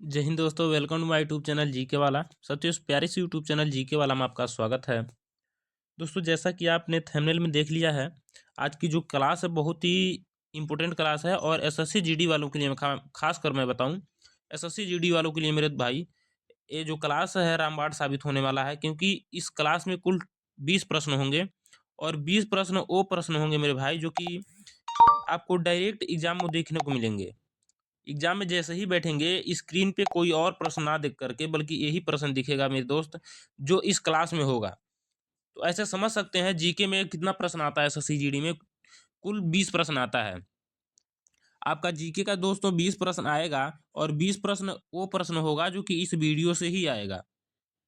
जय हिंद दोस्तों, welcome to my YouTube channel GK वाला। सत्य प्यारे से यूट्यूब चैनल जीके वाला में आपका स्वागत है। दोस्तों, जैसा कि आपने थंबनेल में देख लिया है, आज की जो क्लास है बहुत ही इम्पोर्टेंट क्लास है। और एसएससी जीडी वालों के लिए खास कर मैं बताऊं, एसएससी जीडी वालों के लिए मेरे भाई ये जो क्लास है रामबाण साबित होने वाला है। क्योंकि इस क्लास में कुल 20 प्रश्न होंगे और 20 प्रश्न वो प्रश्न होंगे मेरे भाई जो कि आपको डायरेक्ट एग्जाम में देखने को मिलेंगे। एग्जाम में जैसे ही बैठेंगे स्क्रीन पे कोई और प्रश्न ना देख करके बल्कि यही प्रश्न दिखेगा मेरे दोस्त, जो इस क्लास में होगा। तो ऐसे समझ सकते हैं जीके में कितना प्रश्न आता है। एसएससी जीडी में कुल 20 प्रश्न आता है। आपका जीके का दोस्तों 20 प्रश्न आएगा और 20 प्रश्न वो प्रश्न होगा जो कि इस वीडियो से ही आएगा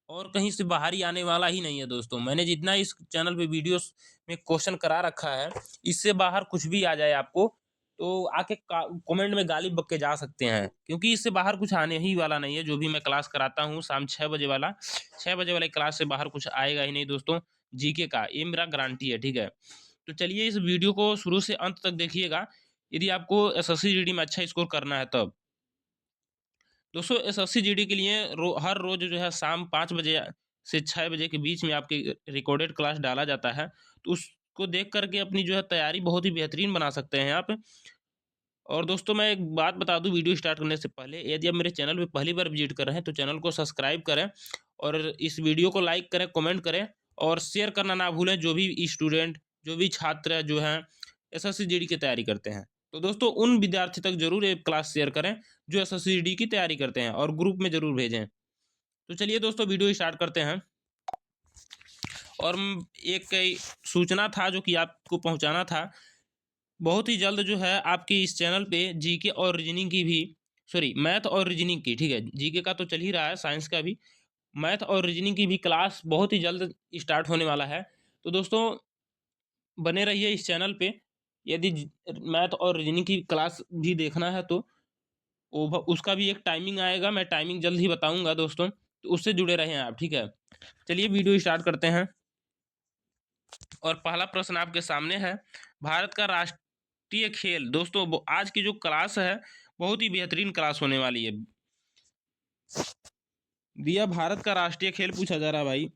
और कहीं से बाहर ही आने वाला ही नहीं है। दोस्तों, मैंने जितना इस चैनल पे वीडियोस में क्वेश्चन करा रखा है, इससे बाहर कुछ भी आ जाए आपको तो आके कमेंट में गाली बक के जा सकते हैं। क्योंकि इससे बाहर कुछ आने ही वाला नहीं है। जो भी मैं क्लास कराता हूँ शाम 6 बजे वाला, 6 बजे वाले क्लास से बाहर कुछ आएगा ही नहीं दोस्तों। जीके का ये मेरा गारंटी है, ठीक है। तो चलिए इस वीडियो को शुरू से अंत तक देखिएगा यदि आपको एसएससी जीडी में अच्छा स्कोर करना है तब। दोस्तों, एसएससी जीडी के लिए हर रोज जो है शाम 5 बजे से 6 बजे के बीच में आपके रिकॉर्डेड क्लास डाला जाता है। तो उसको देख करके अपनी जो है तैयारी बहुत ही बेहतरीन बना सकते हैं आप। और दोस्तों, मैं एक बात बता दूं वीडियो स्टार्ट करने से पहले, यदि आप मेरे चैनल पे पहली बार विजिट कर रहे हैं तो चैनल को सब्सक्राइब करें और इस वीडियो को लाइक करें, कमेंट करें और शेयर करना ना भूलें। जो भी स्टूडेंट, जो भी छात्र जो हैं एसएससी जीडी की तैयारी करते हैं, तो दोस्तों उन विद्यार्थी तक जरूर ये क्लास शेयर करें जो एसएससी जीडी की तैयारी करते हैं और ग्रुप में जरूर भेजें। तो चलिए दोस्तों वीडियो स्टार्ट करते हैं। और एक सूचना था जो कि आपको पहुंचाना था। बहुत ही जल्द जो है आपकी इस चैनल पे जीके और रीजनिंग की भी, सॉरी मैथ और रीजनिंग की, ठीक है, जीके का तो चल ही रहा है, साइंस का भी, मैथ और रीजनिंग की भी क्लास बहुत ही जल्द स्टार्ट होने वाला है। तो दोस्तों बने रहिए इस चैनल पे। यदि मैथ और रीजनिंग की क्लास भी देखना है तो उसका भी एक टाइमिंग आएगा, मैं टाइमिंग जल्द ही बताऊंगा दोस्तों, तो उससे जुड़े रहें आप, ठीक है। चलिए वीडियो स्टार्ट करते हैं। और पहला प्रश्न आपके सामने है, भारत का राष्ट्रीय खेल। दोस्तों आज की जो क्लास है बहुत ही बेहतरीन क्लास होने वाली है। दिया भारत का राष्ट्रीय खेल पूछा जा रहा है भाई।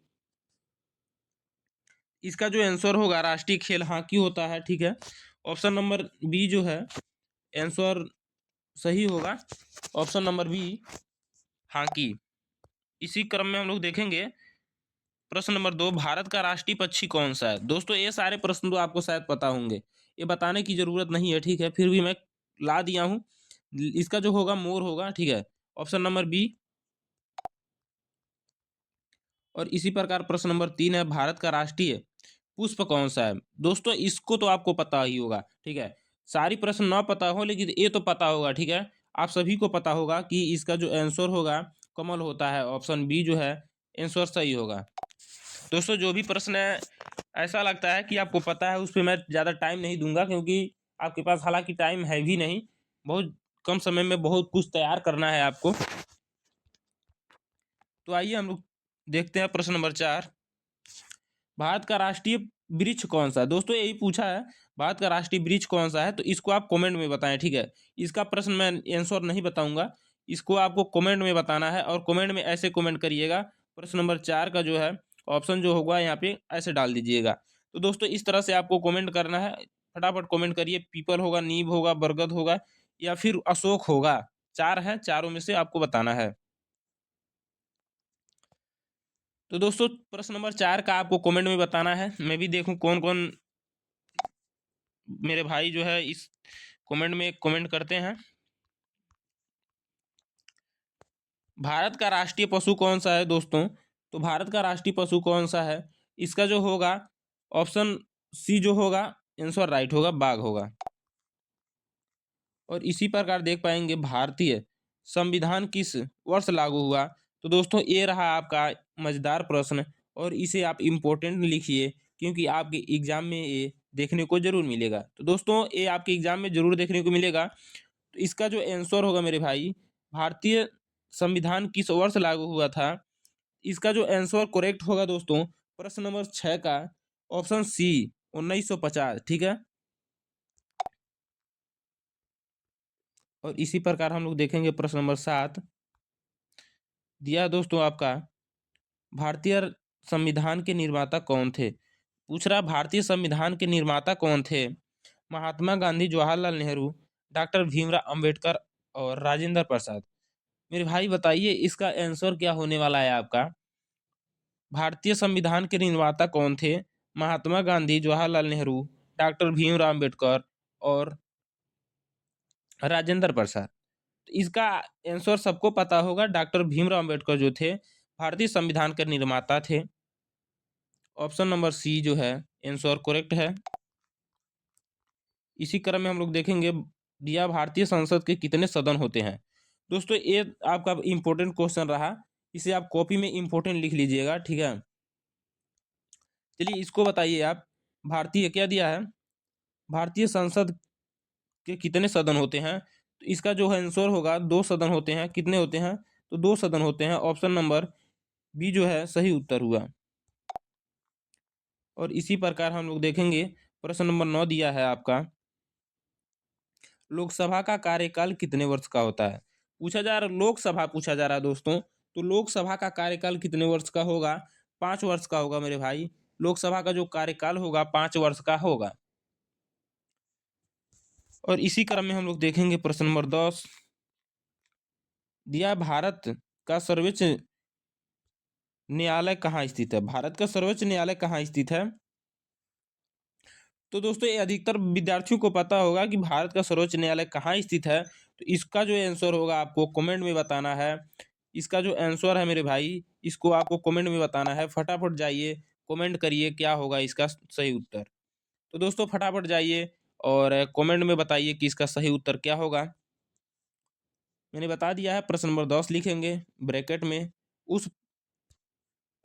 इसका जो आंसर होगा राष्ट्रीय खेल हॉकी होता है, ठीक है। ऑप्शन नंबर बी जो है आंसर सही होगा। Option number B hockey. इसी क्रम में हम लोग देखेंगे प्रश्न नंबर 2, भारत का राष्ट्रीय पक्षी कौन सा है। दोस्तों ये सारे प्रश्न तो आपको शायद पता होंगे, ये बताने की जरूरत नहीं है, ठीक है, फिर भी मैं ला दिया हूं। इसका जो होगा मोर होगा, ठीक है। Option number B. और इसी प्रकार प्रश्न नंबर 3 है, भारत का राष्ट्रीय पुष्प कौन सा है। दोस्तों इसको तो आपको पता ही होगा, ठीक है। सारी प्रश्न ना पता हो लेकिन ये तो पता होगा, ठीक है। आप सभी को पता होगा कि इसका जो आंसर होगा कमल होता है। ऑप्शन बी जो है आंसर सही होगा। दोस्तों जो भी प्रश्न है ऐसा लगता है कि आपको पता है, उस पर मैं ज़्यादा टाइम नहीं दूंगा क्योंकि आपके पास हालांकि टाइम है भी नहीं, बहुत कम समय में बहुत कुछ तैयार करना है आपको। तो आइए हम लोग देखते हैं प्रश्न नंबर 4, भारत का राष्ट्रीय वृक्ष कौन सा है। दोस्तों यही पूछा है, भारत का राष्ट्रीय वृक्ष कौन सा है, तो इसको आप कमेंट में बताएं, ठीक है। इसका प्रश्न मैं आंसर नहीं बताऊंगा, इसको आपको कमेंट में बताना है। और कमेंट में ऐसे कमेंट करिएगा, प्रश्न नंबर 4 का जो है ऑप्शन जो होगा यहाँ पे ऐसे डाल दीजिएगा। तो दोस्तों इस तरह से आपको कमेंट करना है, फटाफट कमेंट करिए। पीपल होगा, नीम होगा, बरगद होगा या फिर अशोक होगा। 4 है, चारों में से आपको बताना है। तो दोस्तों प्रश्न नंबर 4 का आपको कमेंट में बताना है, मैं भी देखूं कौन कौन मेरे भाई जो है इस कमेंट में कमेंट करते हैं। भारत का राष्ट्रीय पशु कौन सा है दोस्तों, तो भारत का राष्ट्रीय पशु कौन सा है, इसका जो होगा ऑप्शन सी जो होगा आंसर राइट होगा, बाघ होगा। और इसी प्रकार देख पाएंगे भारतीय संविधान किस वर्ष लागू हुआ। तो दोस्तों ये रहा आपका मजेदार प्रश्न और इसे आप इम्पोर्टेंट लिखिए क्योंकि आपके एग्जाम में ये देखने को जरूर मिलेगा। तो दोस्तों ये आपके एग्जाम में जरूर देखने को मिलेगा। तो इसका जो आंसर होगा मेरे भाई, भारतीय संविधान किस वर्ष लागू हुआ था, इसका जो आंसर करेक्ट होगा दोस्तों प्रश्न नंबर 6 का ऑप्शन सी 1950, ठीक है। और इसी प्रकार हम लोग देखेंगे प्रश्न नंबर 7, दिया है दोस्तों आपका भारतीय संविधान के निर्माता कौन थे। पूछ रहा भारतीय संविधान के निर्माता कौन थे। महात्मा गांधी, जवाहरलाल नेहरू, डॉक्टर भीमराव अंबेडकर और राजेंद्र प्रसाद। मेरे भाई बताइए इसका आंसर क्या होने वाला है आपका। भारतीय संविधान के निर्माता कौन थे। महात्मा गांधी, जवाहरलाल नेहरू, डॉक्टर भीमराव अंबेडकर और राजेंद्र प्रसाद। तो इसका आंसर सबको पता होगा, डॉक्टर भीमराव अंबेडकर जो थे भारतीय संविधान के निर्माता थे। ऑप्शन नंबर सी जो है आंसर करेक्ट है। इसी क्रम में हम लोग देखेंगे दिया भारतीय संसद के कितने सदन होते हैं। दोस्तों ये आपका इंपॉर्टेंट क्वेश्चन रहा, इसे आप कॉपी में इंपॉर्टेंट लिख लीजिएगा, ठीक है। चलिए इसको बताइए आप, भारतीय क्या दिया है, भारतीय संसद के कितने सदन होते हैं। तो इसका जो है आंसर होगा 2 सदन होते हैं। कितने होते हैं, तो 2 सदन होते हैं। ऑप्शन नंबर बी जो है सही उत्तर हुआ। और इसी प्रकार हम लोग देखेंगे प्रश्न नंबर 9 दिया है आपका, लोकसभा का कार्यकाल कितने वर्ष का होता है। पूछा जा रहा लोकसभा पूछा जा रहा है दोस्तों, तो लोकसभा का कार्यकाल कितने वर्ष का होगा, 5 वर्ष का होगा मेरे भाई। लोकसभा का जो कार्यकाल होगा 5 वर्ष का होगा। और इसी क्रम में हम लोग देखेंगे प्रश्न नंबर 10 दिया, भारत का सर्वोच्च न्यायालय कहाँ स्थित है। भारत का सर्वोच्च न्यायालय कहाँ स्थित है। तो दोस्तों ये अधिकतर विद्यार्थियों को पता होगा कि भारत का सर्वोच्च न्यायालय कहाँ स्थित है। तो इसका जो आंसर होगा आपको कमेंट में बताना है। इसका जो आंसर है मेरे भाई, इसको आपको कमेंट में बताना है। फटाफट जाइए कमेंट करिए क्या होगा इसका सही उत्तर। तो दोस्तों फटाफट जाइए और कमेंट में बताइए कि इसका सही उत्तर क्या होगा। मैंने बता दिया है, प्रश्न नंबर 10 लिखेंगे ब्रैकेट में, उस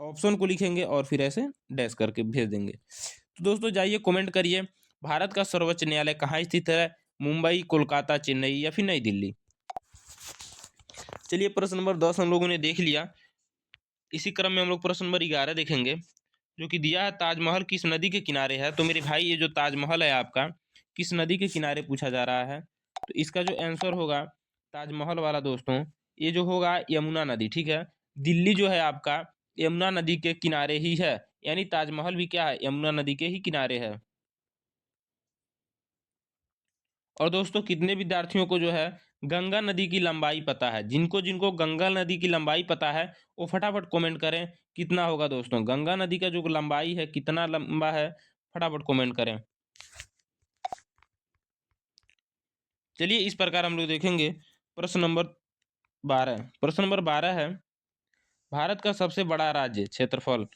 ऑप्शन को लिखेंगे और फिर ऐसे डैश करके भेज देंगे। तो दोस्तों जाइए कमेंट करिए, भारत का सर्वोच्च न्यायालय कहाँ स्थित है, मुंबई, कोलकाता, चेन्नई या फिर नई दिल्ली। चलिए प्रश्न नंबर 10 हम लोगों ने देख लिया। इसी क्रम में हम लोग प्रश्न नंबर 11 देखेंगे, जो कि दिया है ताजमहल किस नदी के किनारे है। तो मेरे भाई ये जो ताजमहल है आपका किस नदी के किनारे पूछा जा रहा है। तो इसका जो आंसर होगा ताजमहल वाला दोस्तों, ये जो होगा यमुना नदी, ठीक है। दिल्ली जो है आपका यमुना नदी के किनारे ही है, यानी ताजमहल भी क्या है, यमुना नदी के ही किनारे है। और दोस्तों कितने विद्यार्थियों को जो है गंगा नदी की लंबाई पता है। जिनको जिनको गंगा नदी की लंबाई पता है वो फटाफट कमेंट करें, कितना होगा दोस्तों गंगा नदी का जो लंबाई है, कितना लंबा है, फटाफट कमेंट करें। चलिए इस प्रकार हम लोग देखेंगे प्रश्न नंबर 12। प्रश्न नंबर 12 है, भारत का सबसे बड़ा राज्य क्षेत्रफल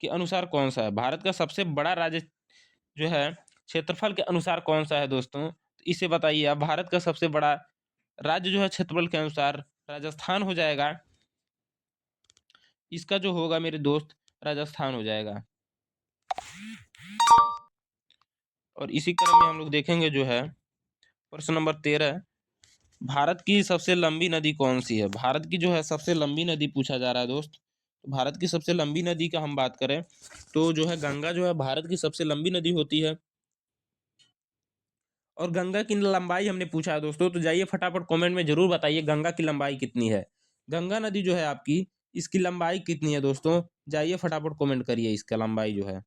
के अनुसार कौन सा है। भारत का सबसे बड़ा राज्य जो है क्षेत्रफल के अनुसार कौन सा है दोस्तों, तो इसे बताइए आप। भारत का सबसे बड़ा राज्य जो है क्षेत्रफल के अनुसार राजस्थान हो जाएगा। इसका जो होगा मेरे दोस्त राजस्थान हो जाएगा। और इसी क्रम में हम लोग देखेंगे जो है प्रश्न नंबर 13, भारत की सबसे लंबी नदी कौन सी है। भारत की जो है सबसे लंबी नदी पूछा जा रहा है दोस्त। तो भारत की सबसे लंबी नदी का हम बात करें तो जो है गंगा जो है भारत की सबसे लंबी नदी होती है। और गंगा की लंबाई हमने पूछा है दोस्तों, तो जाइए फटाफट कमेंट में जरूर बताइए गंगा की लंबाई कितनी है। गंगा नदी जो है आपकी, इसकी लंबाई कितनी है दोस्तों, जाइए फटाफट कमेंट करिए इसका लंबाई जो है,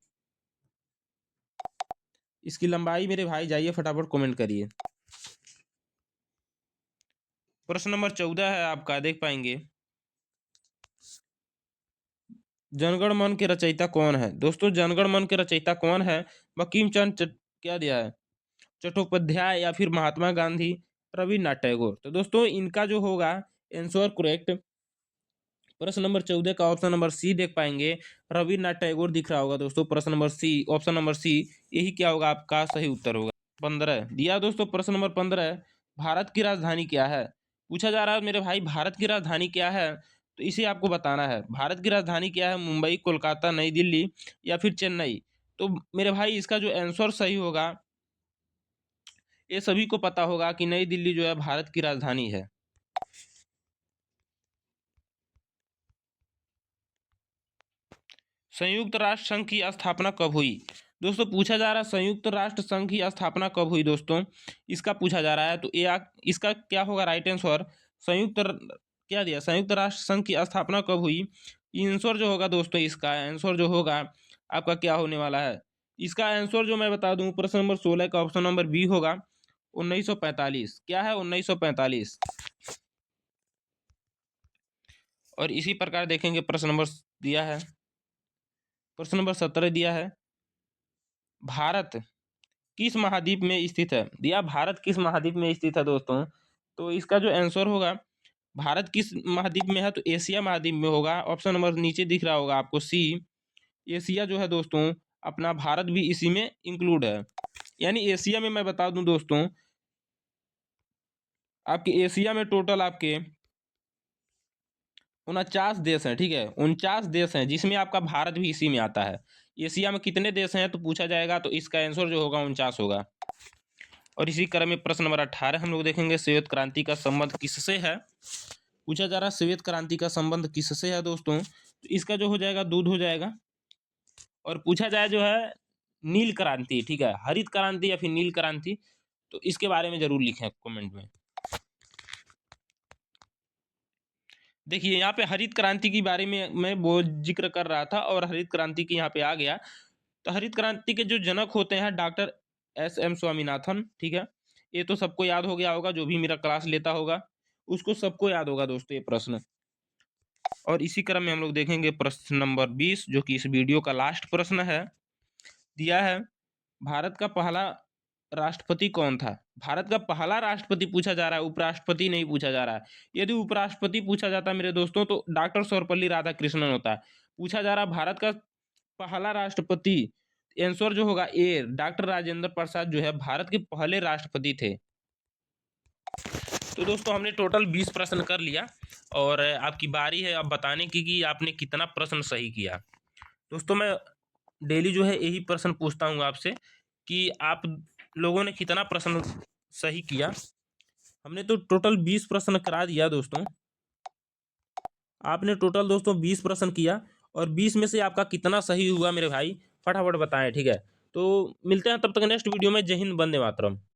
इसकी लंबाई मेरे भाई जाइए फटाफट कमेंट करिए। प्रश्न नंबर 14 है आपका, देख पाएंगे जनगण मन के रचयिता कौन है। दोस्तों जनगण मन के रचयिता कौन है, बंकिम चंद्र क्या दिया है, चट्टोपाध्याय या फिर महात्मा गांधी, रविन्द्रनाथ टैगोर। तो दोस्तों इनका जो होगा आंसर करेक्ट प्रश्न नंबर 14 का ऑप्शन नंबर सी देख पाएंगे, रविन्द्रनाथ टैगोर दिख रहा होगा दोस्तों। प्रश्न number C, option number C यही क्या होगा आपका सही उत्तर होगा। 15 दिया दोस्तों, प्रश्न नंबर 15, भारत की राजधानी क्या है। पूछा जा रहा है मेरे भाई भारत की राजधानी क्या है, तो इसे आपको बताना है। भारत की राजधानी क्या है, मुंबई, कोलकाता, नई दिल्ली या फिर चेन्नई। तो मेरे भाई इसका जो आंसर सही होगा, ये सभी को पता होगा कि नई दिल्ली जो है भारत की राजधानी है। संयुक्त राष्ट्र संघ की स्थापना कब हुई। दोस्तों पूछा जा रहा है संयुक्त राष्ट्र संघ की स्थापना कब हुई दोस्तों, इसका पूछा जा रहा है। तो ये इसका क्या होगा राइट आंसर, संयुक्त क्या दिया, संयुक्त राष्ट्र संघ की स्थापना कब हुई। आंसर जो होगा दोस्तों, इसका आंसर जो होगा आपका क्या होने वाला है, इसका आंसर जो मैं बता दूं, प्रश्न नंबर 16 का ऑप्शन नंबर बी होगा 1945। क्या है, 1945। और इसी प्रकार देखेंगे प्रश्न नंबर दिया है, प्रश्न नंबर 17 दिया है, भारत किस महाद्वीप में स्थित है। दिया भारत किस महाद्वीप में स्थित है दोस्तों, तो इसका जो आंसर होगा, भारत किस महाद्वीप में है, तो एशिया महाद्वीप में होगा। ऑप्शन नंबर नीचे दिख रहा होगा आपको, सी। एशिया जो है दोस्तों अपना, भारत भी इसी में इंक्लूड है। यानी एशिया में मैं बता दूं दोस्तों, आपके एशिया में टोटल आपके 49 देश हैं, ठीक है, 49 देश हैं, जिसमें आपका भारत भी इसी में आता है। एशिया में कितने देश हैं तो पूछा जाएगा, तो इसका आंसर जो होगा 49 होगा। और इसी क्रम में प्रश्न नंबर 18 हम लोग देखेंगे, श्वेत क्रांति का संबंध किससे है। पूछा जा रहा है श्वेत क्रांति का संबंध किससे है दोस्तों, तो इसका जो हो जाएगा दूध हो जाएगा। और पूछा जाए जो है नील क्रांति, ठीक है, हरित क्रांति या फिर नील क्रांति, तो इसके बारे में जरूर लिखें कमेंट में। देखिए यहाँ पे हरित क्रांति के बारे में मैं वो जिक्र कर रहा था, और हरित क्रांति की यहाँ पे आ गया। तो हरित क्रांति के जो जनक होते हैं डॉक्टर एस.एम. स्वामीनाथन, ठीक है, ये तो सबको याद हो गया होगा, जो भी मेरा क्लास लेता होगा उसको सबको याद होगा दोस्तों ये प्रश्न। और इसी क्रम में हम लोग देखेंगे प्रश्न नंबर 20, जो कि इस वीडियो का लास्ट प्रश्न है। दिया है, भारत का पहला राष्ट्रपति कौन था। भारत का पहला राष्ट्रपति पूछा जा रहा है, उपराष्ट्रपति नहीं पूछा जा रहा है। यदि उपराष्ट्रपति पूछा जाता मेरे दोस्तों, तो डॉक्टर सर्वपल्ली राधाकृष्णन होता है। पूछा जा रहा भारत का पहला राष्ट्रपति, आंसर जो होगा ए, डॉक्टर राजेंद्र प्रसाद जो है भारत के पहले राष्ट्रपति थे। तो दोस्तों हमने टोटल 20 प्रश्न कर लिया, और आपकी बारी है अब बताने की कि आपने कितना प्रश्न सही किया। दोस्तों मैं डेली जो है यही प्रश्न पूछता हूँ आपसे कि आप लोगों ने कितना प्रश्न सही किया। हमने तो टोटल 20 प्रश्न करा दिया दोस्तों। आपने टोटल दोस्तों 20 प्रश्न किया, और 20 में से आपका कितना सही हुआ मेरे भाई फटाफट बताएं, ठीक है। तो मिलते हैं तब तक नेक्स्ट वीडियो में। जय हिंद, वंदे मातरम।